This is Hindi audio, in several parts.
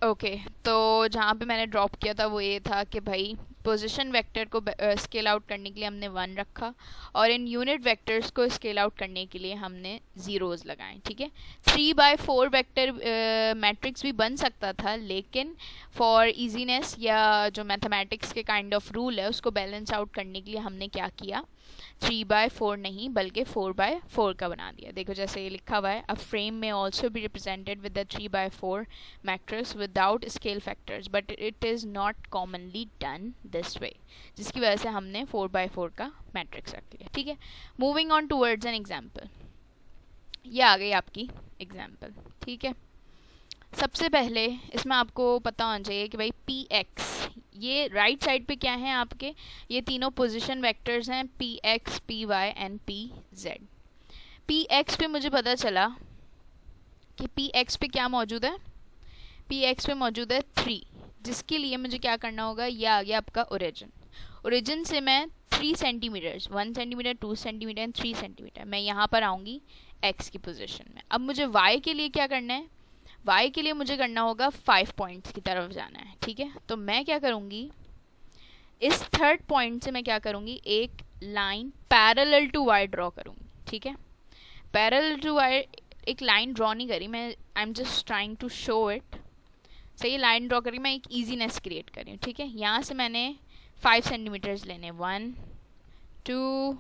ओके, तो जहाँ पे मैंने ड्रॉप किया था वो ये था कि भाई पोजीशन वेक्टर को स्केल आउट करने के लिए हमने 1 रखा, और इन यूनिट वेक्टर्स को स्केल आउट करने के लिए हमने ज़ीरोज़ लगाए। ठीक है, 3/4 वेक्टर मैट्रिक्स भी बन सकता था, लेकिन फॉर इजीनेस या जो मैथमेटिक्स के काइंड ऑफ रूल है उसको बैलेंस आउट करने के लिए हमने क्या किया, 3/4 नहीं बल्कि 4/4 का बना दिया। देखो जैसे ये लिखा हुआ है, अ फ्रेम में also be represented with the 3/4 matrix without scale factors but it is not commonly done this way, जिसकी वजह से हमने 4/4 का मैट्रिक्स रख लिया। ठीक है, moving on towards an example. ये आ गई आपकी एग्जाम्पल। ठीक है, सबसे पहले इसमें आपको पता होना चाहिए कि भाई पी एक्स, ये राइट साइड पे क्या है आपके, ये तीनों पोजीशन वेक्टर्स हैं, P X, P Y and P Z. P X पे मुझे पता चला कि पी एक्स पे क्या मौजूद है, पी एक्स पे मौजूद है 3, जिसके लिए मुझे क्या करना होगा, ये आ गया आपका ओरिजिन। ओरिजिन से मैं 3 centimetres, 1 centimetre, 2 centimetre and 3 centimetre, मैं यहाँ पर आऊँगी एक्स की पोजिशन में। अब मुझे वाई के लिए क्या करना है, वाई के लिए मुझे करना होगा 5 पॉइंट्स की तरफ जाना है। ठीक है, तो मैं क्या करूँगी, इस थर्ड पॉइंट से मैं क्या करूँगी, एक line parallel to Y draw करूँगी। ठीक है, पैरेलल टू वाई एक लाइन ड्रॉ नहीं करी मैं, I am just trying to show it. सही, लाइन ड्रॉ करी, मैं एक ईजीनेस क्रिएट कर रही हूँ। ठीक है, यहाँ से मैंने 5 सेंटीमीटर्स लेने, 1 2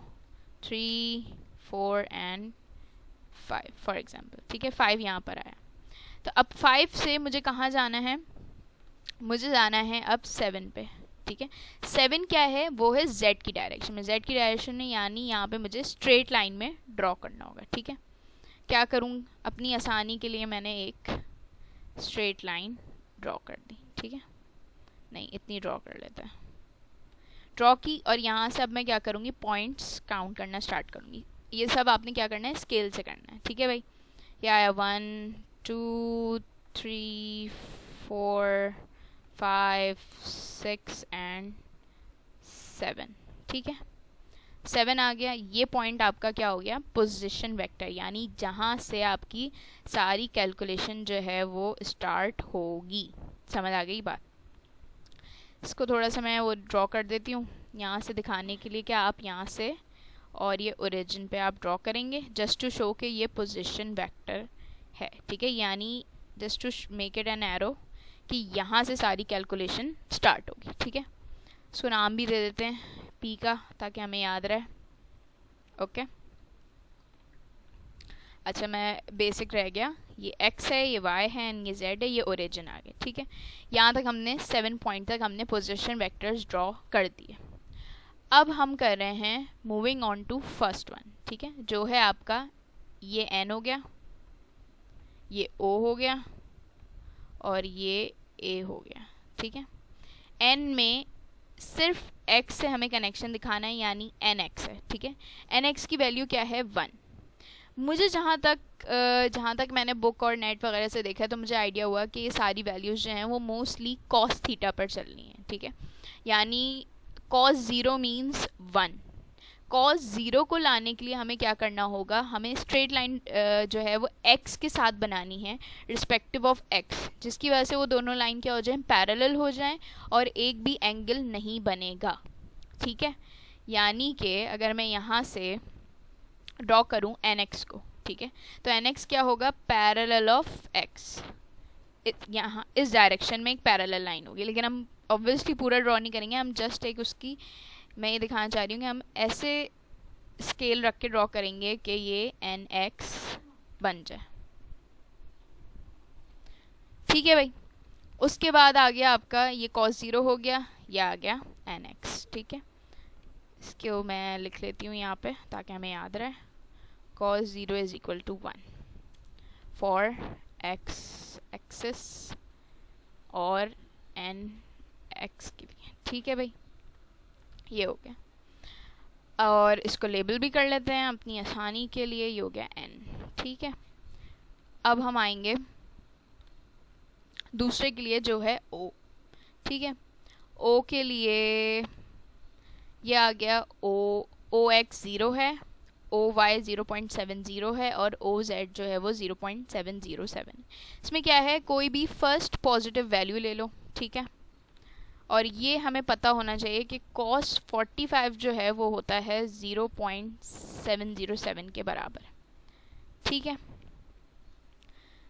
3 4 एंड 5 फॉर एग्जाम्पल। ठीक है, 5 यहाँ पर आया। तो अब 5 से मुझे कहाँ जाना है, मुझे जाना है अब 7 पे। ठीक है, 7 क्या है, वो है z की डायरेक्शन में, z की डायरेक्शन में यानी यहाँ पे मुझे स्ट्रेट लाइन में ड्रॉ करना होगा। ठीक है, क्या करूँ, अपनी आसानी के लिए मैंने एक स्ट्रेट लाइन ड्रॉ कर दी। ठीक है, नहीं इतनी ड्रॉ कर लेते हैं, ड्रॉ की, और यहाँ से अब मैं क्या करूँगी, पॉइंट्स काउंट करना स्टार्ट करूँगी। ये सब आपने क्या करना है, स्केल से करना है। ठीक है भाई, ये आया 1 2 3 4 5 6 एंड 7। ठीक है, 7 आ गया, ये पॉइंट आपका क्या हो गया, पोजीशन वेक्टर, यानी जहाँ से आपकी सारी कैलकुलेशन जो है वो स्टार्ट होगी। समझ आ गई बात। इसको थोड़ा सा मैं वो ड्रॉ कर देती हूँ यहाँ से दिखाने के लिए कि आप यहाँ से और ये ओरिजिन पे आप ड्रॉ करेंगे, जस्ट टू शो कि ये पोजीशन वेक्टर है। ठीक है, यानी just to make it an arrow कि यहाँ से सारी कैलकुलेशन स्टार्ट होगी। ठीक है, इसको नाम भी दे देते हैं पी का, ताकि हमें याद रहे। ओके, अच्छा मैं बेसिक रह गया, ये x है, ये y है एंड ये z है, ये ओरिजिन आ गया। ठीक है, यहाँ तक हमने 7 पॉइंट तक हमने पोजीशन वेक्टर्स ड्रॉ कर दिए। अब हम कर रहे हैं moving on to first one. ठीक है, जो है आपका ये n हो गया, ये o हो गया और ये a हो गया। ठीक है, n में सिर्फ x से हमें कनेक्शन दिखाना है, यानी nx है। ठीक है, nx की वैल्यू क्या है, 1। मुझे जहाँ तक मैंने बुक और नेट वगैरह से देखा है, तो मुझे आइडिया हुआ कि ये सारी वैल्यूज़ जो हैं वो मोस्टली कॉस थीटा पर चलनी है। ठीक है, यानी कॉस 0 मीन्स 1। कॉस 0 को लाने के लिए हमें क्या करना होगा, हमें स्ट्रेट लाइन जो है वो x के साथ बनानी है रिस्पेक्टिव ऑफ x, जिसकी वजह से वो दोनों लाइन क्या हो जाए, पैरेलल हो जाएं और एक भी एंगल नहीं बनेगा। ठीक है, यानी कि अगर मैं यहाँ से ड्रॉ करूँ nx को, ठीक है, तो nx क्या होगा, पैरेलल ऑफ x, यहाँ इस डायरेक्शन में एक पैरेलल लाइन होगी। लेकिन हम ऑब्वियसली पूरा ड्रॉ नहीं करेंगे, हम जस्ट एक उसकी, मैं ये दिखाना चाह रही हूँ कि हम ऐसे स्केल रख के ड्रॉ करेंगे कि ये nx बन जाए। ठीक है भाई, उसके बाद आ गया आपका ये cos 0 हो गया, ये आ गया nx। ठीक है, इसको मैं लिख लेती हूँ यहाँ पे ताकि हमें याद रहे, cos 0 is equal to 1 for x axis और n x के लिए। ठीक है भाई, ये हो गया, और इसको लेबल भी कर लेते हैं अपनी आसानी के लिए, ये हो गया n। ठीक है, अब हम आएंगे दूसरे के लिए जो है o। ठीक है, o के लिए ये आ गया o, ox 0 है ओ वाई 0.70 है और ओ जेड जो है वो 0.707। इसमें क्या है, कोई भी फर्स्ट पॉजिटिव वैल्यू ले लो, ठीक है। और ये हमें पता होना चाहिए कि cos 45 जो है वो होता है 0.707 के बराबर, ठीक है।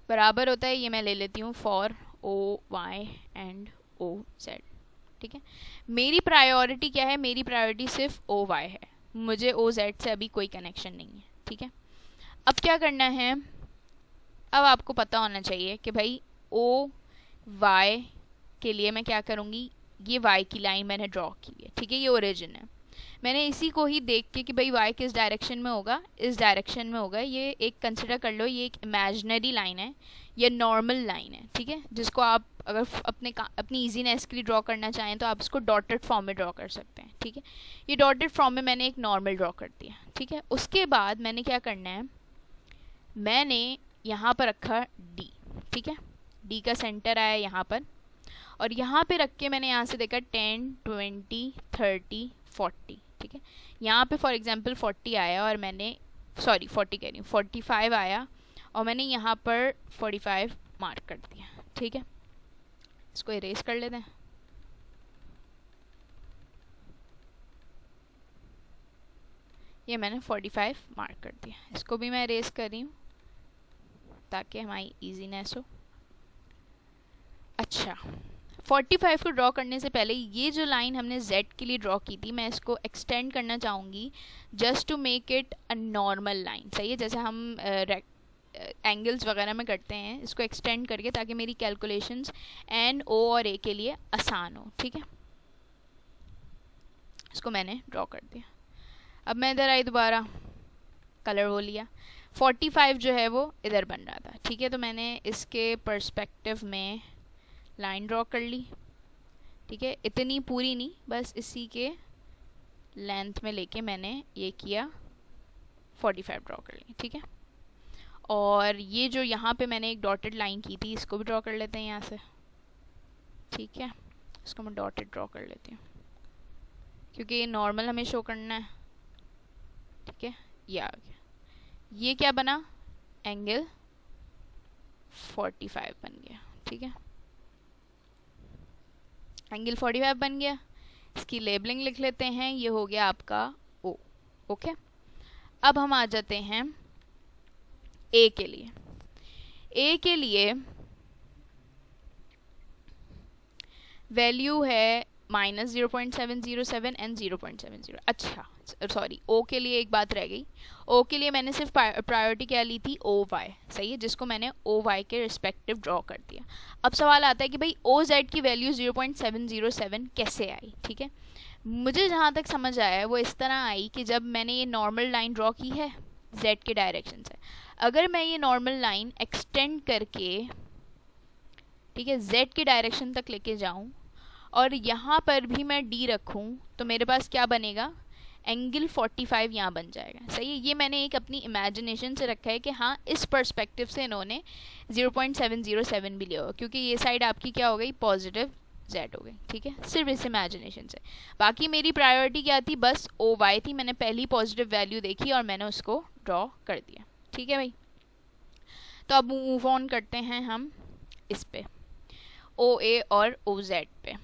बराबर होता है, ये मैं ले लेती हूँ for O Y and O Z, ठीक है। मेरी प्रायोरिटी क्या है, मेरी प्रायोरिटी सिर्फ ओ वाई है, मुझे ओ जेड से अभी कोई कनेक्शन नहीं है, ठीक है। अब क्या करना है, अब आपको पता होना चाहिए कि भाई ओ वाई के लिए मैं क्या करूँगी, ये वाई की लाइन मैंने ड्रॉ की है, ठीक है, ये ओरिजिन है। मैंने इसी को ही देख के कि भाई वाई किस डायरेक्शन में होगा, इस डायरेक्शन में होगा, ये एक कंसिडर कर लो, ये एक इमेजिनरी लाइन है, ये नॉर्मल लाइन है, ठीक है, जिसको आप अगर अपनी ईजीनेस के लिए ड्रॉ करना चाहें तो आप इसको डॉटेड फॉर्म में ड्रॉ कर सकते हैं, ठीक है। ये डॉटेड फॉर्म में मैंने एक नॉर्मल ड्रॉ कर दिया, ठीक है। उसके बाद मैंने क्या करना है, मैंने यहाँ पर रखा डी, ठीक है, डी का सेंटर आया यहाँ पर, और यहाँ पे रख के मैंने यहाँ से देखा 10, 20, 30, 40, ठीक है। यहाँ पे फॉर एग्जांपल 40 आया और मैंने 40 कह रही हूँ, 45 आया और मैंने यहाँ पर 45 मार्क कर दिया, ठीक है। इसको इरेज कर लेते हैं। ये मैंने 45 मार्क कर दिया, इसको भी मैं इरेज कर रही हूँ ताकि हमारी ईजीनेस हो। अच्छा, 45 को ड्रॉ करने से पहले ये जो लाइन हमने Z के लिए ड्रॉ की थी, मैं इसको एक्सटेंड करना चाहूँगी just to make it a normal line, सही है, जैसे हम एंगल्स वगैरह में करते हैं, इसको एक्सटेंड करके ताकि मेरी कैलकुलेशंस एन ओ और ए के लिए आसान हो, ठीक है। इसको मैंने ड्रॉ कर दिया। अब मैं इधर आई, दोबारा कलर वो लिया, 45 जो है वो इधर बन रहा था, ठीक है, तो मैंने इसके पर्सपेक्टिव में लाइन ड्रॉ कर ली, ठीक है, इतनी पूरी नहीं, बस इसी के लेंथ में लेके मैंने ये किया, 45 ड्रॉ कर ली, ठीक है। और ये जो यहाँ पे मैंने एक डॉटेड लाइन की थी, इसको भी ड्रॉ कर लेते हैं यहाँ से, ठीक है। इसको मैं डॉटेड ड्रॉ कर लेती हूँ क्योंकि ये नॉर्मल हमें शो करना है, ठीक है। ये आ गया, ये क्या बना, एंगल 45 बन गया, ठीक है, एंगल 45 बन गया। इसकी लेबलिंग लिख लेते हैं, ये हो गया आपका ओ, ओके। अब हम आ जाते हैं ए के लिए। ए के लिए वैल्यू है -0.707 एंड 0.70। अच्छा सॉरी, ओ के लिए एक बात रह गई, ओ के लिए मैंने सिर्फ प्रायोरिटी क्या ली थी, ओ वाई, सही है, जिसको मैंने ओ वाई के रिस्पेक्टिव ड्रॉ कर दिया। अब सवाल आता है कि भाई ओ जेड की वैल्यू 0.707 कैसे आई, ठीक है। मुझे जहाँ तक समझ आया वो इस तरह आई कि जब मैंने ये नॉर्मल लाइन ड्रॉ की है जेड के डायरेक्शन से, अगर मैं ये नॉर्मल लाइन एक्सटेंड करके, ठीक है, जेड के डायरेक्शन तक लेके जाऊँ और यहाँ पर भी मैं डी रखूँ तो मेरे पास क्या बनेगा, एंगल 45 यहाँ बन जाएगा, सही है। ये मैंने एक अपनी इमेजिनेशन से रखा है कि हाँ इस पर्सपेक्टिव से इन्होंने 0.707 भी लिया होगा, क्योंकि ये साइड आपकी क्या हो गई, पॉजिटिव जेड हो गई, ठीक है, सिर्फ इस इमेजिनेशन से। बाकी मेरी प्रायोरिटी क्या थी, बस ओ वाई थी, मैंने पहली पॉजिटिव वैल्यू देखी और मैंने उसको ड्रॉ कर दिया, ठीक है भाई। तो अब मूव ऑन करते हैं हम इस पे, ओ ए और ओ जेड पे,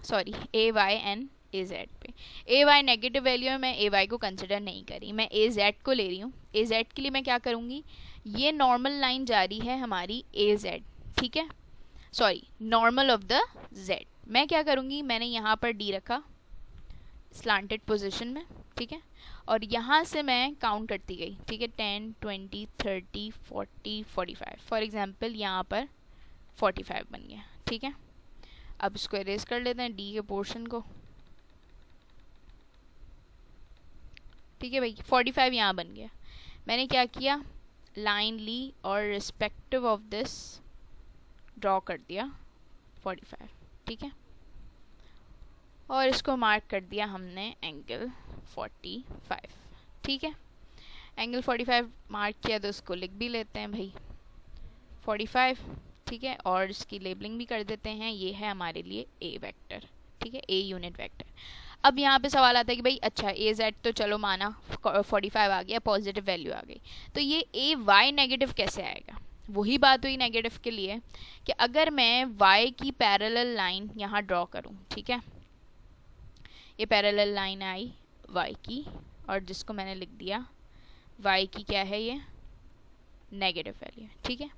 sorry A Y and A Z पे। ए वाई नेगेटिव वैल्यू है, मैं ए वाई को कंसिडर नहीं करी, मैं ए जेड को ले रही हूँ। ए जेड के लिए मैं क्या करूँगी, ये नॉर्मल लाइन जा रही है हमारी ए जेड, ठीक है, sorry normal of the Z. मैं क्या करूँगी, मैंने यहाँ पर डी रखा स्लांटेड पोजिशन में, ठीक है, और यहाँ से मैं काउंट करती गई, ठीक है, 10, 20, 30, 40, 45, फॉर एग्जाम्पल यहाँ पर 45 बन गया, ठीक है। अब इसको इरेज कर लेते हैं डी के पोर्शन को, ठीक है भाई, 45 यहाँ बन गया। मैंने क्या किया, लाइन ली और रिस्पेक्टिव ऑफ दिस ड्रॉ कर दिया 45, ठीक है, और इसको मार्क कर दिया हमने एंगल 45, ठीक है। एंगल 45 मार्क किया तो उसको लिख भी लेते हैं भाई 45, ठीक है, और इसकी लेबलिंग भी कर देते हैं, ये है हमारे लिए ए वेक्टर, ठीक है, ए यूनिट वेक्टर। अब यहाँ पे सवाल आता है कि भाई अच्छा ए जेड तो चलो माना 45 आ गया, पॉजिटिव वैल्यू आ गई, तो ये ए वाई नेगेटिव कैसे आएगा? वही बात हुई नेगेटिव के लिए कि अगर मैं वाई की पैरेलल लाइन यहाँ ड्रॉ करूँ, ठीक है, ये पैरेलल लाइन आई वाई की, और जिसको मैंने लिख दिया वाई की क्या है, ये नेगेटिव वैल्यू, ठीक है।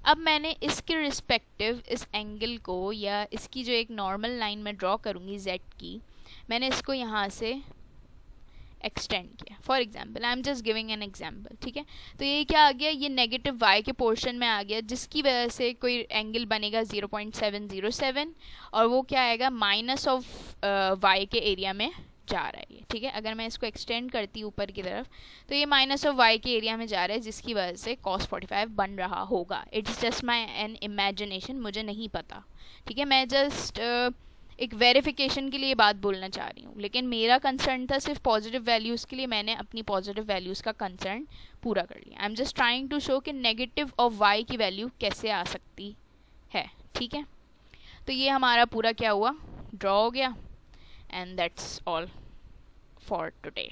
अब मैंने इसके रिस्पेक्टिव इस एंगल को, या इसकी जो एक नॉर्मल लाइन में ड्रॉ करूँगी जेड की, मैंने इसको यहाँ से एक्सटेंड किया। For example I am just giving an example, ठीक है। तो ये क्या आ गया, ये नेगेटिव वाई के पोर्शन में आ गया, जिसकी वजह से कोई एंगल बनेगा 0.707, और वो क्या आएगा, माइनस ऑफ वाई के एरिया में जा रहा है ये, ठीक है। अगर मैं इसको एक्सटेंड करती हूँ ऊपर की तरफ, तो ये माइनस ऑफ वाई के एरिया में जा रहा है, जिसकी वजह से cos 45 बन रहा होगा। It's just my N imagination, मुझे नहीं पता, ठीक है। मैं जस्ट एक वेरिफिकेशन के लिए बात बोलना चाह रही हूँ, लेकिन मेरा कंसर्न था सिर्फ पॉजिटिव वैल्यूज़ के लिए, मैंने अपनी पॉजिटिव वैल्यूज़ का कंसर्न पूरा कर लिया। I am just trying to show कि नेगेटिव ऑफ वाई की वैल्यू कैसे आ सकती है, ठीक है। तो ये हमारा पूरा क्या हुआ, ड्रॉ हो गया, and that's all for today.